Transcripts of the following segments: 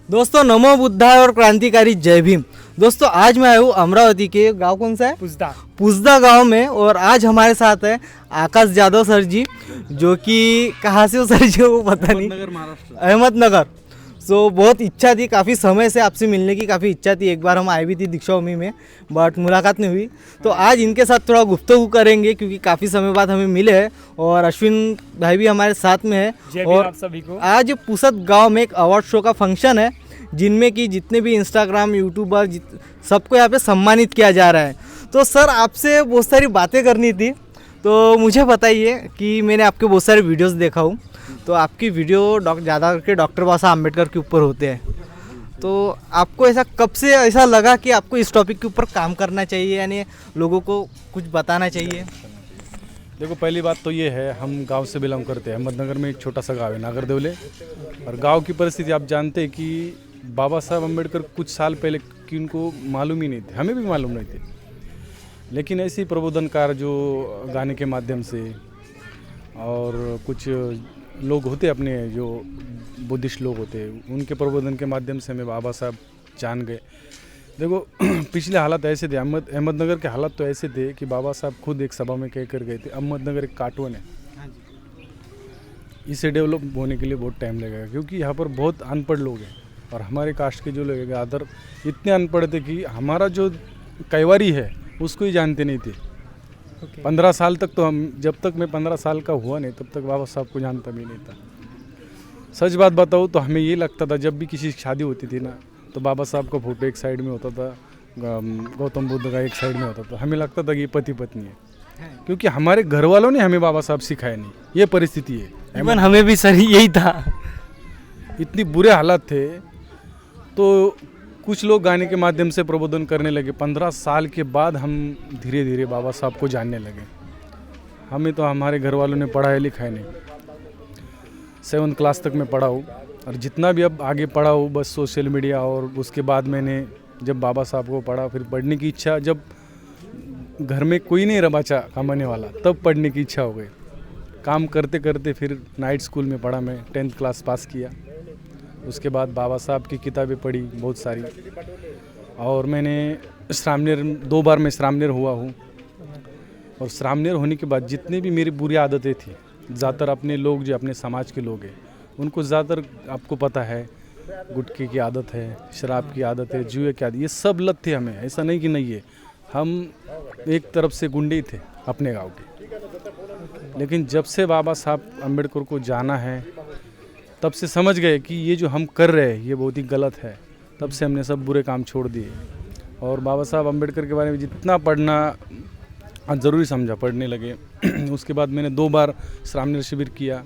दोस्तों नमो बुद्धाय और क्रांतिकारी जय भीम। दोस्तों आज मैं आया हूँ अमरावती के गांव कौन सा है, पुजदा गांव में। और आज हमारे साथ है आकाश यादव सर जी, जो कि कहाँ से हो सर जी वो पता नहीं, अहमदनगर। सो बहुत इच्छा थी, काफ़ी समय से आपसे मिलने की काफ़ी इच्छा थी। एक बार हम आए भी थी दीक्षाभूमि में, बट मुलाकात नहीं हुई। तो आज इनके साथ थोड़ा गुफ्तगू करेंगे क्योंकि काफ़ी समय बाद हमें मिले हैं। और अश्विन भाई भी हमारे साथ में है। और आप सभी को आज पुसद गांव में एक अवार्ड शो का फंक्शन है, जिनमें कि जितने भी इंस्टाग्राम यूट्यूबर सबको यहाँ पे सम्मानित किया जा रहा है। तो सर आपसे बहुत सारी बातें करनी थी, तो मुझे बताइए कि मैंने आपके बहुत सारे वीडियोस देखा हूँ, तो आपकी वीडियो ज़्यादा करके डॉक्टर बाबा साहब अम्बेडकर के ऊपर होते हैं। तो आपको ऐसा कब से ऐसा लगा कि आपको इस टॉपिक के ऊपर काम करना चाहिए, यानी लोगों को कुछ बताना चाहिए? देखो, पहली बात तो ये है, हम गांव से बिलोंग करते हैं। अहमदनगर में एक छोटा सा गांव है नागरदेवले, और गांव की परिस्थिति आप जानते हैं कि बाबा साहब अम्बेडकर कुछ साल पहले कि उनको मालूम ही नहीं थे, हमें भी मालूम नहीं थे। लेकिन ऐसे ही प्रबोधनकार जो गाने के माध्यम से और कुछ लोग होते अपने जो बुद्धिस्ट लोग होते हैं, उनके प्रबोधन के माध्यम से हमें बाबा साहब जान गए। देखो पिछले हालात ऐसे थे, अहमदनगर के हालात तो ऐसे थे कि बाबा साहब खुद एक सभा में कह कर गए थे, अहमदनगर एक कार्टून है, इसे डेवलप होने के लिए बहुत टाइम लगेगा, क्योंकि यहाँ पर बहुत अनपढ़ लोग हैं। और हमारे कास्ट के जो लोग हैं अदर इतने अनपढ़ थे कि हमारा जो कैवारी है उसको ही जानते नहीं थे। 15 साल तक तो हम, जब तक मैं 15 साल का हुआ नहीं तब तक बाबा साहब को जानता भी नहीं था। सच बात बताऊँ तो हमें ये लगता था, जब भी किसी की शादी होती थी ना, तो बाबा साहब का फोटो एक साइड में होता था, गौतम बुद्ध का एक साइड में होता था। हमें लगता था कि ये पति पत्नी है, क्योंकि हमारे घर वालों ने हमें बाबा साहब सिखाया नहीं। ये परिस्थिति है, इवन हमें भी सर यही था। इतनी बुरे हालात थे। तो कुछ लोग गाने के माध्यम से प्रबोधन करने लगे। 15 साल के बाद हम धीरे धीरे बाबा साहब को जानने लगे। हमें तो हमारे घर वालों ने पढ़ाया लिखाया नहीं, 7th क्लास तक मैं पढ़ा हूँ, और जितना भी अब आगे पढ़ा हूँ बस सोशल मीडिया। और उसके बाद मैंने जब बाबा साहब को पढ़ा, फिर पढ़ने की इच्छा, जब घर में कोई नहीं रहा बच्चा कमाने वाला, तब पढ़ने की इच्छा हो गई। काम करते करते फिर नाइट स्कूल में पढ़ा, मैं 10th क्लास पास किया। उसके बाद बाबा साहब की किताबें पढ़ी बहुत सारी, और मैंने श्रामनेर 2 बार मैं श्रामनेर हुआ हूँ। और श्रामनेर होने के बाद जितनी भी मेरी बुरी आदतें थी, ज़्यादातर अपने लोग जो अपने समाज के लोग हैं उनको ज़्यादातर आपको पता है, गुटखे की आदत है, शराब की आदत है, जुए की आदत, ये सब लत थे हमें। ऐसा नहीं कि नहीं है, हम एक तरफ से गुंडे थे अपने गाँव के। लेकिन जब से बाबा साहब अम्बेडकर को जाना है, तब से समझ गए कि ये जो हम कर रहे हैं ये बहुत ही गलत है। तब से हमने सब बुरे काम छोड़ दिए, और बाबा साहब अम्बेडकर के बारे में जितना पढ़ना ज़रूरी समझा, पढ़ने लगे। उसके बाद मैंने 2 बार श्रामनेर शिविर किया,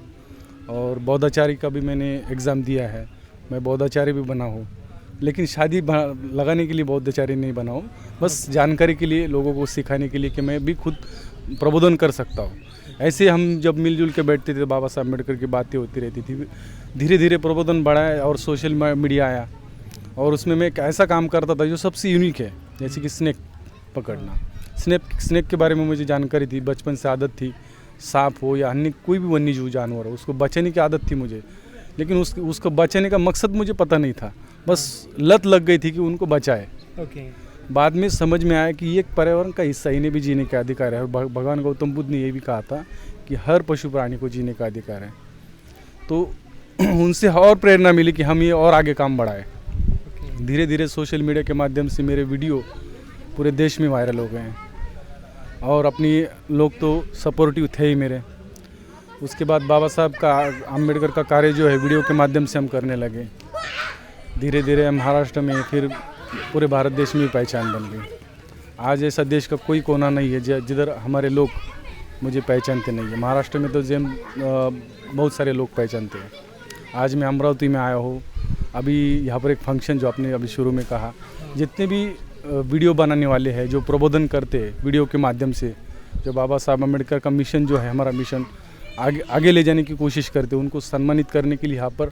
और बौद्धाचार्य का भी मैंने एग्ज़ाम दिया है। मैं बौद्धाचार्य भी बना हूँ, लेकिन शादी लगाने के लिए बौद्धाचार्य नहीं बना हूँ, बस जानकारी के लिए, लोगों को सिखाने के लिए कि मैं भी खुद प्रबोधन कर सकता हूँ। ऐसे हम जब मिलजुल के बैठते थे, बाबा साहब अम्बेडकर की बातें होती रहती थी। धीरे धीरे प्रबोधन बढ़ा है और सोशल मीडिया आया, और उसमें मैं एक ऐसा काम करता था जो सबसे यूनिक है, जैसे कि स्नेक पकड़ना। स्नेक के बारे में मुझे जानकारी थी, बचपन से आदत थी। सांप हो या अन्य कोई भी वन्य जीव जानवर हो, उसको बचाने की आदत थी मुझे, लेकिन उसको बचाने का मकसद मुझे पता नहीं था, बस लत लग गई थी कि उनको बचाए। बाद में समझ में आया कि ये एक पर्यावरण का हिस्सा, इन्हें भी जीने का अधिकार है। और भगवान गौतम बुद्ध ने ये भी कहा था कि हर पशु प्राणी को जीने का अधिकार है। तो उनसे और प्रेरणा मिली कि हम ये और आगे काम बढ़ाएं। धीरे धीरे सोशल मीडिया के माध्यम से मेरे वीडियो पूरे देश में वायरल हो गए हैं, और अपनी लोग तो सपोर्टिव थे ही मेरे। उसके बाद बाबा साहब का, अम्बेडकर का कार्य जो है वीडियो के माध्यम से हम करने लगे। धीरे धीरे महाराष्ट्र में, फिर पूरे भारत देश में पहचान बन गई। आज ऐसा देश का कोई कोना नहीं है जिधर हमारे लोग मुझे पहचानते नहीं है। महाराष्ट्र में तो बहुत सारे लोग पहचानते हैं। आज मैं अमरावती में आया हूँ, अभी यहाँ पर एक फंक्शन जो आपने अभी शुरू में कहा, जितने भी वीडियो बनाने वाले हैं जो प्रबोधन करते हैं वीडियो के माध्यम से, जो बाबा साहब अम्बेडकर का मिशन जो है, हमारा मिशन आगे ले जाने की कोशिश करते हैं, उनको सम्मानित करने के लिए यहाँ पर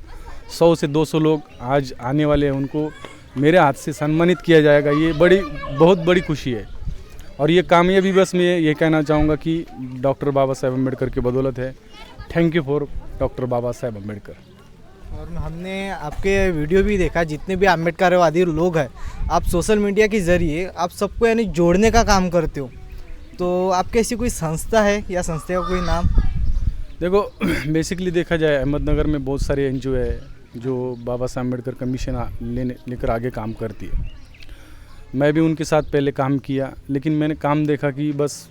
100 से 200 लोग आज आने वाले हैं। उनको मेरे हाथ से सम्मानित किया जाएगा। ये बहुत बड़ी खुशी है, और ये कामयाबी बस मैं ये कहना चाहूँगा कि डॉक्टर बाबा साहब अम्बेडकर की बदौलत है। थैंक यू फॉर डॉक्टर बाबा साहब अम्बेडकर। और हमने आपके वीडियो भी देखा, जितने भी अम्बेडकरवादी लोग हैं, आप सोशल मीडिया के ज़रिए आप सबको यानी जोड़ने का काम करते हो। तो आपकी ऐसी कोई संस्था है या संस्था का कोई नाम? देखो बेसिकली देखा जाए अहमदनगर में बहुत सारे एनजीओ है जो बाबा साहब अम्बेडकर कमीशन लेकर आगे काम करती है। मैं भी उनके साथ पहले काम किया, लेकिन मैंने काम देखा कि बस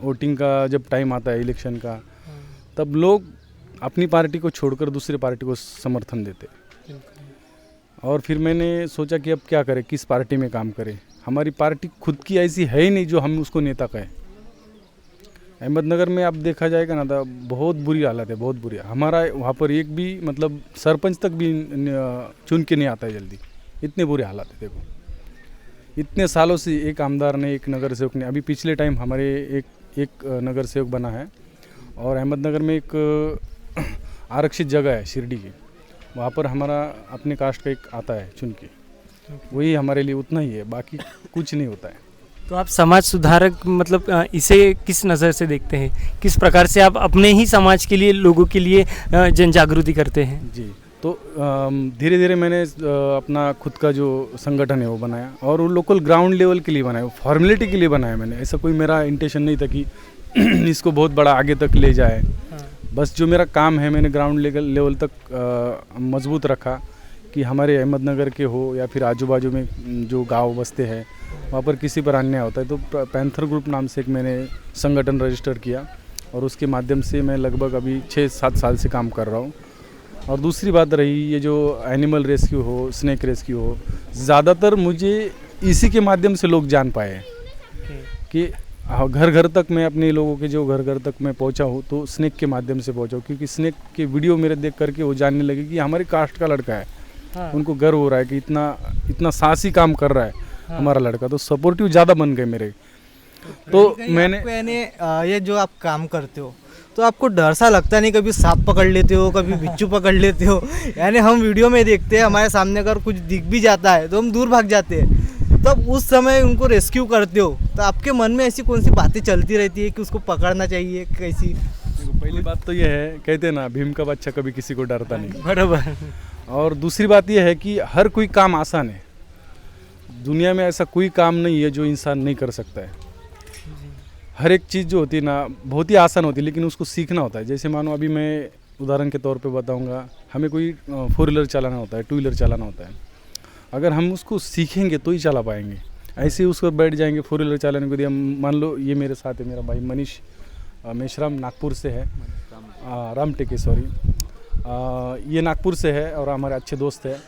वोटिंग का जब टाइम आता है इलेक्शन का, तब लोग अपनी पार्टी को छोड़कर दूसरी पार्टी को समर्थन देते। और फिर मैंने सोचा कि अब क्या करें, किस पार्टी में काम करें। हमारी पार्टी खुद की ऐसी है ही नहीं जो हम उसको नेता कहें। अहमदनगर में अब देखा जाएगा ना, तो बहुत बुरी हालत है, बहुत बुरी। हमारा वहाँ पर एक भी मतलब सरपंच तक भी चुन के नहीं आता है जल्दी, इतने बुरे हालात है। देखो इतने सालों से एक आमदार ने, एक नगर सेवक ने, अभी पिछले टाइम हमारे एक नगर सेवक बना है। और अहमदनगर में एक आरक्षित जगह है शिरडी की, वहाँ पर हमारा अपने कास्ट का एक आता है चुन के, वही हमारे लिए उतना ही है, बाकी कुछ नहीं होता है। तो आप समाज सुधारक मतलब इसे किस नज़र से देखते हैं? किस प्रकार से आप अपने ही समाज के लिए, लोगों के लिए जन जागृति करते हैं? जी, तो धीरे धीरे मैंने अपना खुद का जो संगठन है वो बनाया, और वो लोकल ग्राउंड लेवल के लिए बनाया, फॉर्मेलिटी के लिए बनाया मैंने। ऐसा कोई मेरा इंटेंशन नहीं था कि इसको बहुत बड़ा आगे तक ले जाए। हाँ। बस जो मेरा काम है मैंने ग्राउंड लेवल तक मजबूत रखा कि हमारे अहमदनगर के हो या फिर आजू बाजू में जो गांव बसते हैं वहाँ पर किसी पर अन्याय होता है, तो पैंथर ग्रुप नाम से एक मैंने संगठन रजिस्टर किया, और उसके माध्यम से मैं लगभग अभी 6-7 साल से काम कर रहा हूँ। और दूसरी बात रही ये जो एनिमल रेस्क्यू हो, स्नेक रेस्क्यू हो, ज़्यादातर मुझे इसी के माध्यम से लोग जान पाए हैं कि घर घर तक मैं अपने लोगों के जो घर घर तक मैं पहुंचा हूँ तो स्नेक के माध्यम से पहुंचा हूँ, क्योंकि स्नेक के वीडियो मेरे देख करके वो जानने लगे कि हमारी कास्ट का लड़का है। हाँ। उनको गर्व हो रहा है कि इतना साहसी काम कर रहा है। हाँ। हमारा लड़का, तो सपोर्टिव ज़्यादा बन गए मेरे। तो मैंने ये जो आप काम करते हो तो आपको डर सा लगता नहीं? कभी सांप पकड़ लेते हो, कभी बिच्छू पकड़ लेते हो? यानी हम वीडियो में देखते हैं, हमारे सामने अगर कुछ दिख भी जाता है तो हम दूर भाग जाते हैं, तब उस समय उनको रेस्क्यू करते हो, तो आपके मन में ऐसी कौन सी बातें चलती रहती है कि उसको पकड़ना चाहिए कैसी? पहली बात तो ये है, कहते हैं ना, भीम का बच्चा कभी किसी को डरता नहीं। बराबर। और दूसरी बात ये है कि हर कोई काम आसान है। दुनिया में ऐसा कोई काम नहीं है जो इंसान नहीं कर सकता है। हर एक चीज़ जो होती है ना बहुत ही आसान होती है, लेकिन उसको सीखना होता है। जैसे मानो अभी मैं उदाहरण के तौर पे बताऊंगा, हमें कोई 4 व्हीलर चलाना होता है, 2 व्हीलर चलाना होता है। अगर हम उसको सीखेंगे तो ही चला पाएंगे। ऐसे ही उसको बैठ जाएंगे 4 व्हीलर चलाने को दिया। मान लो ये मेरे साथ है मेरा भाई मनीष मेश्राम, नागपुर से है, राम टेके सॉरी, ये नागपुर से है और हमारे अच्छे दोस्त है।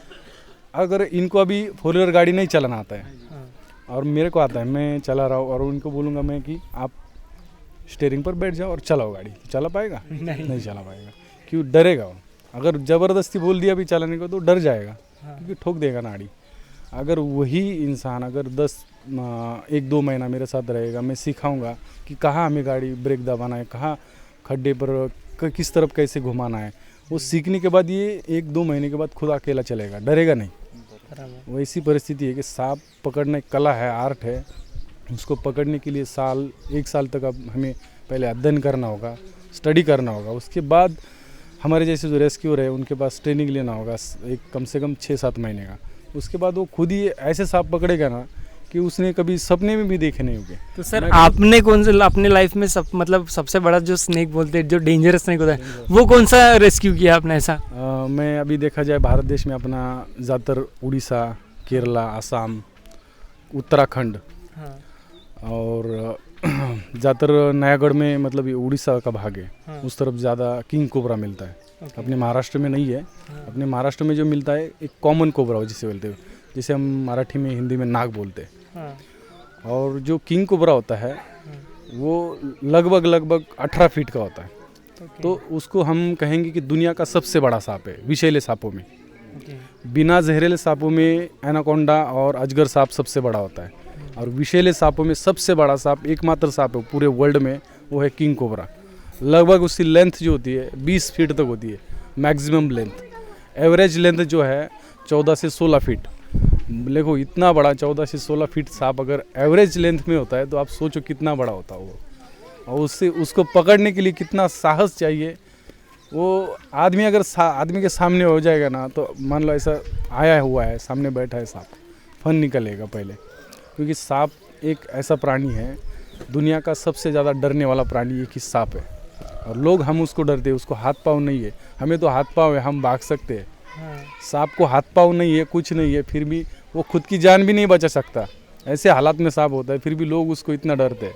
अगर इनको अभी 4 व्हीलर गाड़ी नहीं चलाना आता है और मेरे को आता है, मैं चला रहा हूँ, और उनको बोलूँगा मैं कि आप स्टीयरिंग पर बैठ जाओ और चलाओ गाड़ी, चला पाएगा? नहीं चला पाएगा। क्यों? डरेगा वो। अगर ज़बरदस्ती बोल दिया भी चलाने को तो डर जाएगा, क्योंकि ठोक देगा नाड़ी। अगर वही इंसान अगर 1-2 महीना मेरे साथ रहेगा, मैं सिखाऊंगा कि कहाँ हमें गाड़ी ब्रेक दबाना है, कहाँ खड्डे पर किस तरफ कैसे घुमाना है, वो सीखने के बाद ये 1-2 महीने के बाद खुद अकेला चलेगा, डरेगा नहीं। वैसी परिस्थिति है कि सांप पकड़ना एक कला है, आर्ट है। उसको पकड़ने के लिए 1 साल तक अब हमें पहले अध्ययन करना होगा, स्टडी करना होगा। उसके बाद हमारे जैसे जो रेस्क्यूअर है उनके पास ट्रेनिंग लेना होगा एक कम से कम 6-7 महीने का। उसके बाद वो खुद ही ऐसे सांप पकड़ेगा ना कि उसने कभी सपने में भी देखे नहीं होंगे। तो सर आपने कौन सा अपने लाइफ में मतलब सबसे बड़ा जो स्नेक बोलते हैं, जो डेंजरस स्नेक होता है, वो कौन सा रेस्क्यू किया आपने ऐसा? मैं अभी देखा जाए भारत देश में अपना ज़्यादातर उड़ीसा, केरला, आसाम, उत्तराखंड, हाँ, और ज़्यादातर नयागढ़ में, मतलब ये उड़ीसा का भाग है, हाँ, उस तरफ ज़्यादा किंग कोबरा मिलता है। अपने महाराष्ट्र में नहीं है। हाँ। अपने महाराष्ट्र में जो मिलता है एक कॉमन कोबरा हो जिसे बोलते हैं, जिसे हम मराठी में, हिंदी में नाग बोलते हैं। हाँ। और जो किंग कोबरा होता है, हाँ, वो लगभग 18 फीट का होता है। तो उसको हम कहेंगे कि दुनिया का सबसे बड़ा सांप है विषैले सांपों में। बिना जहरीले सांपों में एनाकोंडा और अजगर सांप सबसे बड़ा होता है, और विषैले सांपों में सबसे बड़ा सांप एकमात्र सांप है पूरे वर्ल्ड में, वो है किंग कोबरा। लगभग उसकी लेंथ जो होती है 20 फीट तक होती है, मैक्सिमम लेंथ। एवरेज लेंथ जो है 14 से 16 फीट। देखो इतना बड़ा 14 से 16 फीट सांप अगर एवरेज लेंथ में होता है तो आप सोचो कितना बड़ा होता है वो, और उसको पकड़ने के लिए कितना साहस चाहिए, वो आदमी अगर आदमी के सामने हो जाएगा ना, तो मान लो ऐसा आया हुआ है, सामने बैठा है सांप, फन निकलेगा पहले। क्योंकि सांप एक ऐसा प्राणी है, दुनिया का सबसे ज़्यादा डरने वाला प्राणी एक ही सांप है। और लोग हम उसको डरते हैं, उसको हाथ पाँव नहीं है, हमें तो हाथ पाँव है, हम भाग सकते हैं। सांप को हाथ पाँव नहीं है, कुछ नहीं है, फिर भी वो खुद की जान भी नहीं बचा सकता। ऐसे हालात में सांप होता है, फिर भी लोग उसको इतना डरते हैं।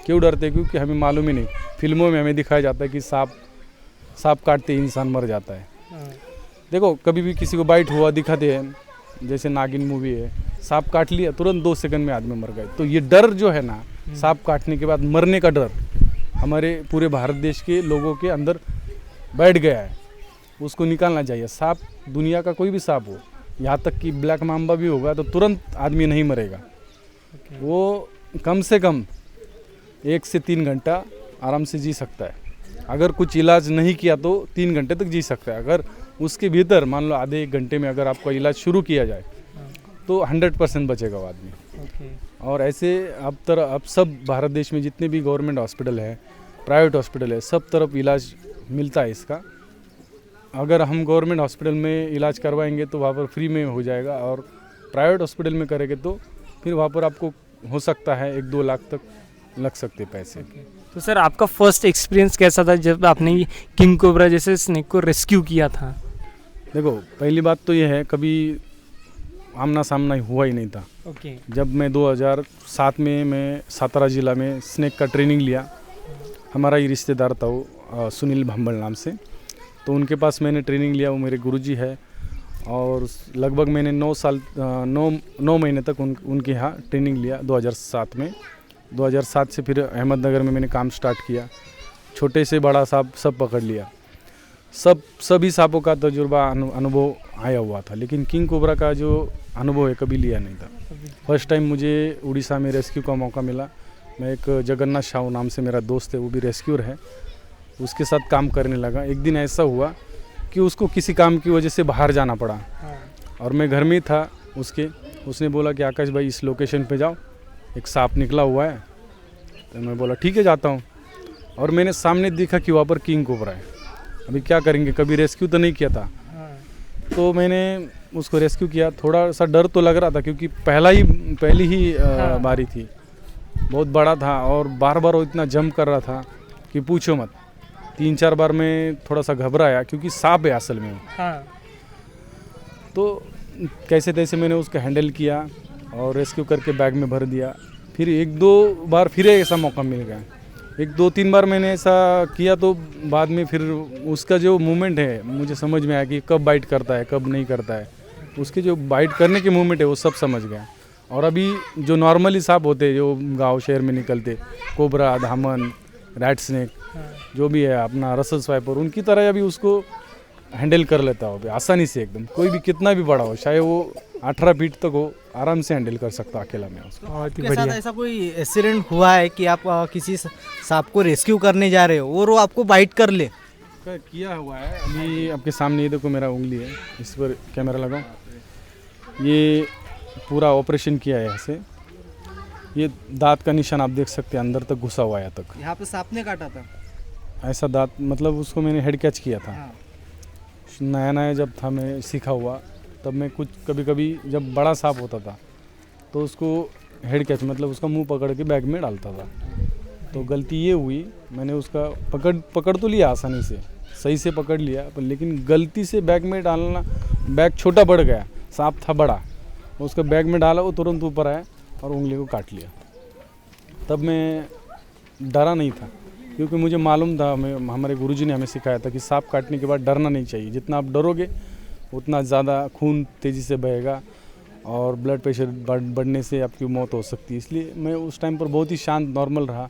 क्यों डरते हैं? क्योंकि हमें मालूम ही नहीं। फिल्मों में हमें दिखाया जाता है कि सांप काटते ही इंसान मर जाता है। देखो, कभी भी किसी को बाइट हुआ दिखाते हैं, जैसे नागिन मूवी है, सांप काट लिया, तुरंत 2 सेकंड में आदमी मर गए। तो ये डर जो है ना, सांप काटने के बाद मरने का डर हमारे पूरे भारत देश के लोगों के अंदर बैठ गया है, उसको निकालना चाहिए। सांप, दुनिया का कोई भी सांप हो, यहाँ तक कि ब्लैक माम्बा भी होगा तो तुरंत आदमी नहीं मरेगा। वो कम से कम 1 से 3 घंटा आराम से जी सकता है। अगर कुछ इलाज नहीं किया तो 3 घंटे तक जी सकता है। अगर उसके भीतर मान लो आधे 1 घंटे में अगर आपका इलाज शुरू किया जाए तो 100% बचेगा वो आदमी। और ऐसे अब सब भारत देश में जितने भी गवर्नमेंट हॉस्पिटल है, प्राइवेट हॉस्पिटल है, सब तरफ इलाज मिलता है इसका। अगर हम गवर्नमेंट हॉस्पिटल में इलाज करवाएंगे तो वहाँ पर फ्री में हो जाएगा, और प्राइवेट हॉस्पिटल में करेंगे तो फिर वहाँ पर आपको हो सकता है 1-2 लाख तक लग सकते पैसे। तो सर, आपका फर्स्ट एक्सपीरियंस कैसा था जब आपने ये किंग कोबरा जैसे स्नेक को रेस्क्यू किया था? देखो, पहली बात तो ये है, कभी आमना सामना हुआ ही नहीं था। जब मैं 2007 में मैं सातारा ज़िला में स्नेक का ट्रेनिंग लिया, हमारा ही रिश्तेदार था वो, सुनील भंबल नाम से, तो उनके पास मैंने ट्रेनिंग लिया। वो मेरे गुरुजी है, और लगभग मैंने 9 महीने तक उनके यहाँ ट्रेनिंग लिया 2007 में। 2007 से फिर अहमदनगर में मैंने काम स्टार्ट किया, छोटे से बड़ा सांप सब पकड़ लिया। सभी सांपों का तजुर्बा अनुभव आया हुआ था, लेकिन किंग कोबरा का जो अनुभव है कभी लिया नहीं था। फर्स्ट टाइम मुझे उड़ीसा में रेस्क्यू का मौका मिला। मैं एक जगन्नाथ शाहू नाम से मेरा दोस्त है, वो भी रेस्क्यूअर है, उसके साथ काम करने लगा। एक दिन ऐसा हुआ कि उसको किसी काम की वजह से बाहर जाना पड़ा, और मैं घर में था उसने बोला कि आकाश भाई इस लोकेशन पे जाओ, एक सांप निकला हुआ है। तो मैं बोला ठीक है, जाता हूँ। और मैंने सामने देखा कि वहाँ पर किंग कोबरा है। अभी क्या करेंगे, कभी रेस्क्यू तो नहीं किया था, तो मैंने उसको रेस्क्यू किया। थोड़ा सा डर तो लग रहा था, क्योंकि पहली ही बारी थी, बहुत बड़ा था, और बार बार वो इतना जंप कर रहा था कि पूछो मत। 3-4 बार मैं थोड़ा सा घबराया, क्योंकि सांप है असल में। तो कैसे तैसे मैंने उसको हैंडल किया और रेस्क्यू करके बैग में भर दिया। फिर 1-2 बार फिर ऐसा मौका मिल गया, 1-2-3 बार मैंने ऐसा किया, तो बाद में फिर उसका जो मूवमेंट है मुझे समझ में आया कि कब बाइट करता है, कब नहीं करता है। उसके जो बाइट करने के मूवमेंट है वो सब समझ गया। और अभी जो नॉर्मली सांप होते हैं जो गांव शहर में निकलते, कोबरा, धामन, रैट स्नेक, जो भी है अपना रसल स्वाइपर, उनकी तरह अभी उसको हैंडल कर लेता हो आसानी से एकदम। कोई भी कितना भी बड़ा हो, चाहे वो 18 फीट तक हो, आराम से हैंडल कर सकता अकेला में उसको। बहुत ही आपके साथ बढ़िया। ऐसा कोई एक्सीडेंट हुआ है कि आप किसी सांप को रेस्क्यू करने जा रहे हो और वो आपको बाइट कर ले? किया हुआ है। अभी आपके सामने ये देखो, मेरा उंगली है, इस पर कैमरा लगाओ, ये पूरा ऑपरेशन किया है। यहाँ से ये दांत का निशान आप देख सकते हैं, अंदर तक घुसा हुआ है तक। यहाँ पे सांप ने काटा था? ऐसा दांत, मतलब उसको मैंने हेड कैच किया था। नया नया जब था मैं सीखा हुआ, तब मैं कुछ कभी जब बड़ा सांप होता था तो उसको हेड कैच, मतलब उसका मुंह पकड़ के बैग में डालता था। तो गलती ये हुई, मैंने उसका पकड़ तो लिया आसानी से, सही से पकड़ लिया, पर लेकिन गलती से बैग में डालना, बैग छोटा बढ़ गया, सांप था बड़ा, उसका बैग में डाला, वो तुरंत ऊपर आया और उंगली को काट लिया। तब मैं डरा नहीं था, क्योंकि मुझे मालूम था, हमारे गुरुजी ने हमें सिखाया था कि सांप काटने के बाद डरना नहीं चाहिए। जितना आप डरोगे उतना ज़्यादा खून तेज़ी से बहेगा और ब्लड प्रेशर बढ़ने से आपकी मौत हो सकती है। इसलिए मैं उस टाइम पर बहुत ही शांत नॉर्मल रहा,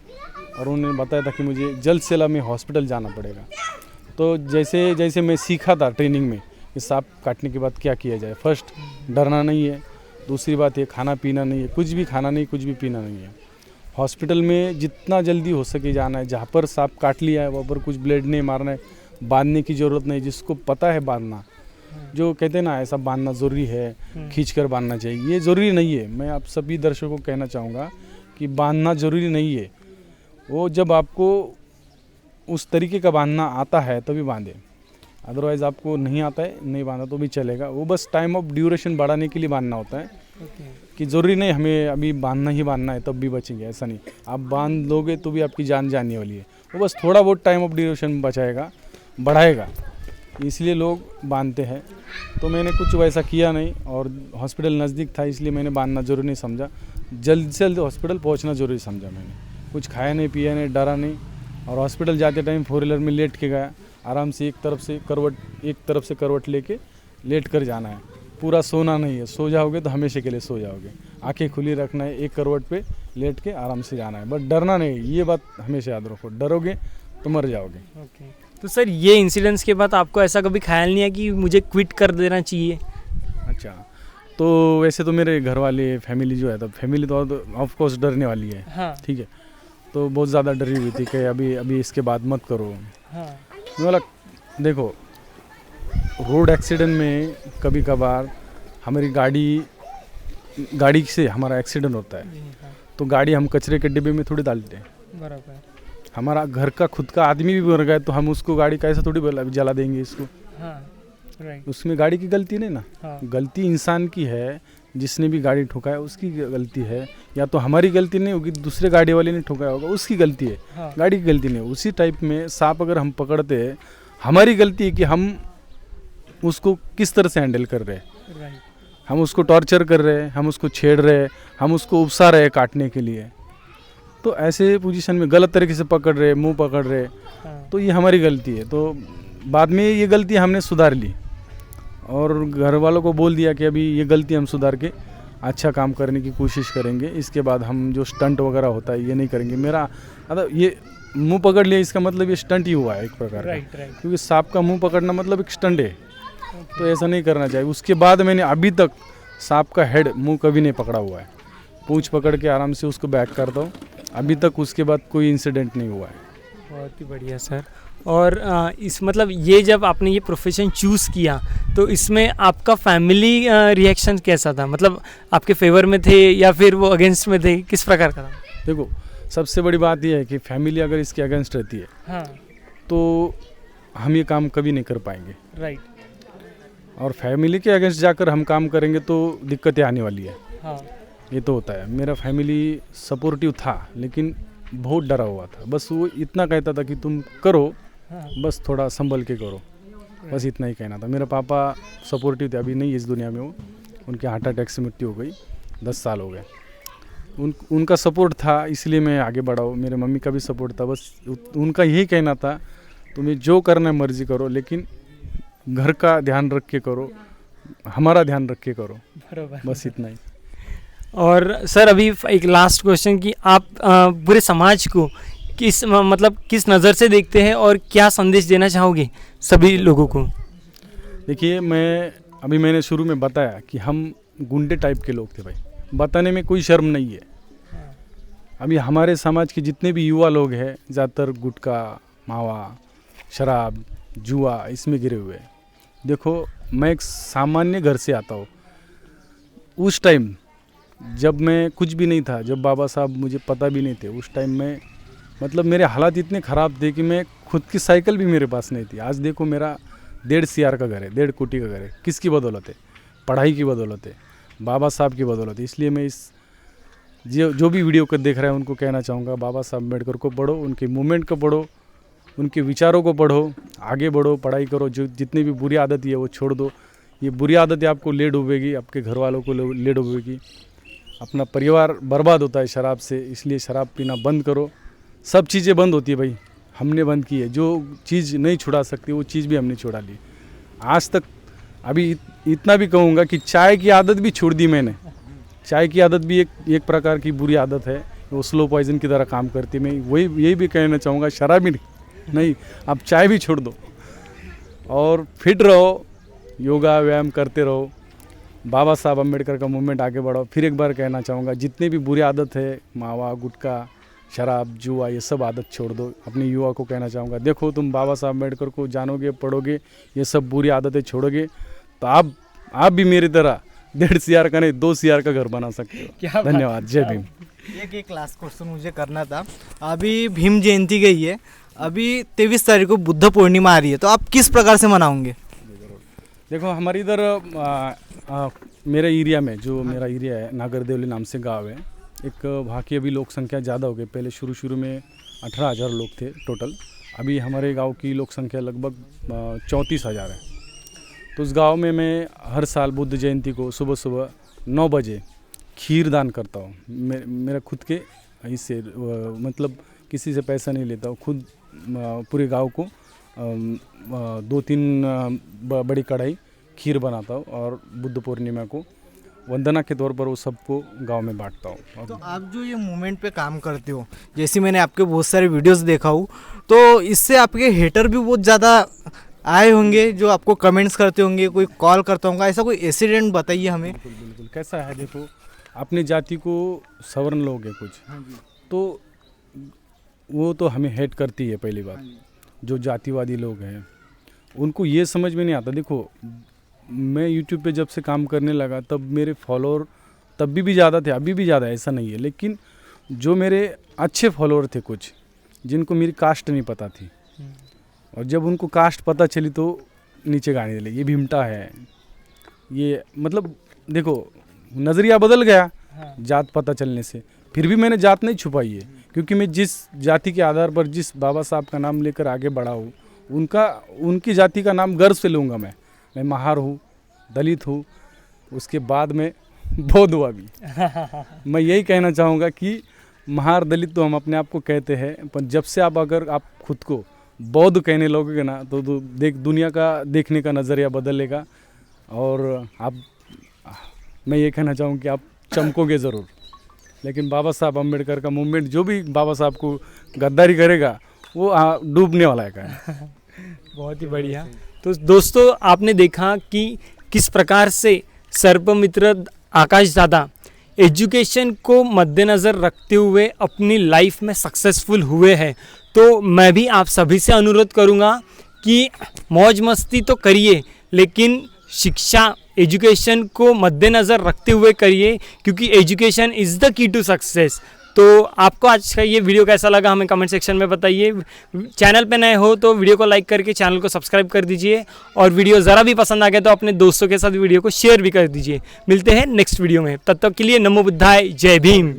और उन्होंने बताया था कि मुझे जल्द से जल्द में हॉस्पिटल जाना पड़ेगा। तो जैसे जैसे मैं सीखा था ट्रेनिंग में कि सांप काटने के बाद क्या किया जाए, फर्स्ट डरना नहीं है, दूसरी बात ये खाना पीना नहीं है, कुछ भी खाना नहीं, कुछ भी पीना नहीं है। हॉस्पिटल में जितना जल्दी हो सके जाना है, जहाँ पर सांप काट लिया है वहाँ पर कुछ ब्लेड नहीं मारना है, बांधने की ज़रूरत नहीं। जिसको पता है बांधना, जो कहते हैं ना ऐसा बांधना ज़रूरी है, खींच कर बांधना चाहिए, ये ज़रूरी नहीं है। मैं आप सभी दर्शकों को कहना चाहूँगा कि बांधना ज़रूरी नहीं है। वो जब आपको उस तरीके का बांधना आता है तभी बांधे। अदरवाइज़ आपको नहीं आता है, नहीं बांधा तो भी चलेगा। वो बस टाइम ऑफ ड्यूरेशन बढ़ाने के लिए बांधना होता है कि ज़रूरी नहीं हमें अभी बांधना है तब भी बचेंगे, ऐसा नहीं। आप बांध लोगे तो भी आपकी जान जाने वाली है। वो बस थोड़ा बहुत टाइम ऑफ ड्यूरेशन बढ़ाएगा, इसलिए लोग बांधते हैं। तो मैंने कुछ वैसा किया नहीं और हॉस्पिटल नज़दीक था इसलिए मैंने बांधना ज़रूरी नहीं समझा। जल्द से जल्द हॉस्पिटल पहुंचना ज़रूरी समझा मैंने। कुछ खाया नहीं, पिया नहीं, डरा नहीं। और हॉस्पिटल जाते टाइम 4 व्हीलर में लेट के गया, आराम से एक तरफ से करवट लेके लेट कर जाना है। पूरा सोना नहीं है, सो जाओगे तो हमेशा के लिए सो जाओगे। आंखें खुली रखना है, एक करवट पे लेट के आराम से जाना है, बट डरना नहीं। ये बात हमेशा याद रखो, डरोगे तो मर जाओगे। तो सर ये इंसिडेंट्स के बाद आपको ऐसा कभी ख्याल नहीं है कि मुझे क्विट कर देना चाहिए? अच्छा, तो वैसे तो मेरे घर वाले फैमिली जो है, तो फैमिली तो ऑफ कोर्स डरने वाली है। हाँ। ठीक है, तो बहुत ज़्यादा डरी हुई थी कि अभी इसके बाद मत करो। हाँ। मैं बोला देखो, रोड एक्सीडेंट में कभी कभार हमारी गाड़ी से हमारा एक्सीडेंट होता है, तो गाड़ी हम कचरे के डिब्बे में थोड़ी डालते हैं। बराबर। हमारा घर का खुद का आदमी भी मर गया तो हम उसको गाड़ी कैसे थोड़ी जला देंगे इसको। हाँ, राइट। उसमें गाड़ी की गलती नहीं ना। हाँ। गलती इंसान की है, जिसने भी गाड़ी ठोकाया उसकी गलती है। या तो हमारी गलती नहीं होगी, दूसरे गाड़ी वाले ने ठोकाया होगा, उसकी गलती है। हाँ। गाड़ी की गलती नहीं। उसी टाइप में सांप अगर हम पकड़ते हैं, हमारी गलती है कि हम उसको किस तरह से हैंडल कर रहे हैं। राइट। हम उसको टॉर्चर कर रहे हैं, हम उसको छेड़ रहे हैं, हम उसको उपसा रहे हैं काटने के लिए। तो ऐसे पोजीशन में गलत तरीके से पकड़ रहे, मुंह पकड़ रहे, हाँ। तो ये हमारी गलती है। तो बाद में ये गलती हमने सुधार ली और घर वालों को बोल दिया कि अभी ये गलती हम सुधार के अच्छा काम करने की कोशिश करेंगे। इसके बाद हम जो स्टंट वगैरह होता है ये नहीं करेंगे। मेरा मतलब ये मुंह पकड़ लिया, इसका मतलब ये स्टंट ही हुआ है एक प्रकार का। Right, right. क्योंकि सांप का मुंह पकड़ना मतलब एक स्टंट है, तो ऐसा नहीं करना चाहिए। उसके बाद मैंने अभी तक सांप का हेड मुंह कभी नहीं पकड़ा हुआ है। पूंछ पकड़ के आराम से उसको बैक करता हूँ। अभी तक उसके बाद कोई इंसिडेंट नहीं हुआ है। बहुत ही बढ़िया सर। और इस मतलब ये जब आपने ये प्रोफेशन चूज़ किया तो इसमें आपका फैमिली रिएक्शन कैसा था? मतलब आपके फेवर में थे या फिर वो अगेंस्ट में थे, किस प्रकार का था? देखो, सबसे बड़ी बात यह है कि फैमिली अगर इसके अगेंस्ट रहती है, हाँ। तो हम ये काम कभी नहीं कर पाएंगे। राइट। और फैमिली के अगेंस्ट जाकर हम काम करेंगे तो दिक्कतें आने वाली है। हाँ। ये तो होता है। मेरा फैमिली सपोर्टिव था लेकिन बहुत डरा हुआ था। बस वो इतना कहता था कि तुम करो, हाँ। बस थोड़ा संभल के करो, बस इतना ही कहना था। मेरा पापा सपोर्टिव थे, अभी नहीं इस दुनिया में। वो उनके हार्ट अटैक से मृत्यु हो गई, 10 साल हो गए। उनका सपोर्ट था इसलिए मैं आगे बढ़ा हूँ। मेरे मम्मी का भी सपोर्ट था। बस उनका यही कहना था, तुम्हें जो करना है मर्जी करो, लेकिन घर का ध्यान रख के करो, हमारा ध्यान रख के करो, बराबर। बस इतना ही। और सर अभी एक लास्ट क्वेश्चन कि आप पूरे समाज को किस नज़र से देखते हैं और क्या संदेश देना चाहोगे सभी लोगों को? देखिए, मैंने शुरू में बताया कि हम गुंडे टाइप के लोग थे भाई। बताने में कोई शर्म नहीं है। अभी हमारे समाज के जितने भी युवा लोग हैं ज़्यादातर गुटखा, मावा, शराब, जुआ इसमें गिरे हुए हैं। देखो, मैं एक सामान्य घर से आता हूँ। उस टाइम जब मैं कुछ भी नहीं था, जब बाबा साहब मुझे पता भी नहीं थे, उस टाइम में मतलब मेरे हालात इतने ख़राब थे कि मैं खुद की साइकिल भी मेरे पास नहीं थी। आज देखो, मेरा 1.5 CR का घर है, 1.5 कोटी का घर है। किसकी बदौलत है? पढ़ाई की बदौलत है, बाबा साहब की बदौलत है। इसलिए मैं इस जो भी वीडियो को देख रहे हैं उनको कहना चाहूँगा, बाबा साहब अम्बेडकर को पढ़ो, उनके मूवमेंट को पढ़ो, उनके विचारों को पढ़ो, आगे बढ़ो, पढ़ाई करो। जो जितनी भी बुरी आदत है वो छोड़ दो। ये बुरी आदतें आपको ले डूबेगी, आपके घर वालों को ले डूबेगी। अपना परिवार बर्बाद होता है शराब से, इसलिए शराब पीना बंद करो। सब चीज़ें बंद होती है भाई, हमने बंद की है। जो चीज़ नहीं छुड़ा सकती वो चीज़ भी हमने छुड़ा ली आज तक। अभी इतना भी कहूँगा कि चाय की आदत भी छोड़ दी मैंने। चाय की आदत भी एक प्रकार की बुरी आदत है, वो स्लो पॉइजन की तरह काम करती है। मैं यही भी कहना चाहूँगा, शराब ही नहीं, आप चाय भी छोड़ दो और फिट रहो, योगा व्यायाम करते रहो, बाबा साहब अम्बेडकर का मूवमेंट आगे बढ़ाओ। फिर एक बार कहना चाहूँगा, जितनी भी बुरी आदत है, मावा, गुटखा, शराब, जुआ, ये सब आदत छोड़ दो। अपने युवा को कहना चाहूँगा, देखो तुम बाबा साहब अम्बेडकर को जानोगे, पढ़ोगे, ये सब बुरी आदतें छोड़ोगे तो आप भी मेरी तरह 1.5 CR का नहीं 2 CR का घर बना सकते हो। धन्यवाद। जय भीम। एक लास्ट क्वेश्चन मुझे करना था। अभी भीम जयंती गई है, अभी 23 तारीख को बुद्ध पूर्णिमा आ रही है, तो आप किस प्रकार से मनाओगे? देखो हमारे इधर मेरे एरिया में, जो मेरा एरिया है नागरदेवली नाम से गांव है, एक वहाँ की अभी लोक संख्या ज़्यादा हो गई। पहले शुरू में 18,000 लोग थे टोटल, अभी हमारे गांव की लोक संख्या लगभग 34,000 है। तो उस गांव में मैं हर साल बुद्ध जयंती को सुबह सुबह 9 बजे खीर दान करता हूँ। मेरा खुद के इससे मतलब किसी से पैसा नहीं लेता हूँ, खुद पूरे गांव को 2-3 बड़ी कढ़ाई खीर बनाता हूँ और बुद्ध पूर्णिमा को वंदना के तौर पर वो सबको गांव में बांटता हूँ। तो आप जो ये मूवमेंट पे काम करते हो, जैसे मैंने आपके बहुत सारे वीडियोस देखा हूँ, तो इससे आपके हेटर भी बहुत ज़्यादा आए होंगे जो आपको कमेंट्स करते होंगे, कोई कॉल करता होगा, ऐसा कोई इंसिडेंट बताइए हमें। बिल्कुल कैसा है, देखो अपनी जाति को सवर्ण लोग हैं कुछ, तो वो तो हमें हेट करती है। पहली बात, जो जातिवादी लोग हैं उनको ये समझ में नहीं आता। देखो मैं YouTube पे जब से काम करने लगा तब मेरे फॉलोअर तब भी ज़्यादा थे, अभी भी ज़्यादा, ऐसा नहीं है। लेकिन जो मेरे अच्छे फॉलोअर थे कुछ, जिनको मेरी कास्ट नहीं पता थी, और जब उनको कास्ट पता चली तो नीचे गाने लगे, ये भीमटा है, ये मतलब देखो नज़रिया बदल गया जात पता चलने से। फिर भी मैंने जात नहीं छुपाई है, क्योंकि मैं जिस जाति के आधार पर जिस बाबा साहब का नाम लेकर आगे बढ़ा हूँ, उनकी जाति का नाम गर्व से लूँगा। मैं महार हूँ, दलित हूँ, उसके बाद में बौद्ध हुआ भी। मैं यही कहना चाहूँगा कि महार दलित तो हम अपने आप को कहते हैं, पर जब से अगर आप खुद को बौद्ध कहने लगोगे ना, तो दुनिया का देखने का नज़रिया बदलेगा। और मैं ये कहना चाहूँ कि आप चमकोगे ज़रूर, लेकिन बाबा साहब अम्बेडकर का मूवमेंट जो भी बाबा साहब को गद्दारी करेगा वो डूबने वाला है। बहुत ही बढ़िया। तो दोस्तों आपने देखा कि किस प्रकार से सर्पमित्र आकाश दादा एजुकेशन को मद्देनज़र रखते हुए अपनी लाइफ में सक्सेसफुल हुए हैं। तो मैं भी आप सभी से अनुरोध करूँगा कि मौज मस्ती तो करिए, लेकिन शिक्षा एजुकेशन को मद्देनज़र रखते हुए करिए, क्योंकि education is the key to success. तो आपको आज का ये वीडियो कैसा लगा हमें कमेंट सेक्शन में बताइए। चैनल पे नए हो तो वीडियो को लाइक करके चैनल को सब्सक्राइब कर दीजिए, और वीडियो ज़रा भी पसंद आ गया तो अपने दोस्तों के साथ वीडियो को शेयर भी कर दीजिए। मिलते हैं नेक्स्ट वीडियो में, तब तक के लिए नमो बुद्धाय, जय भीम।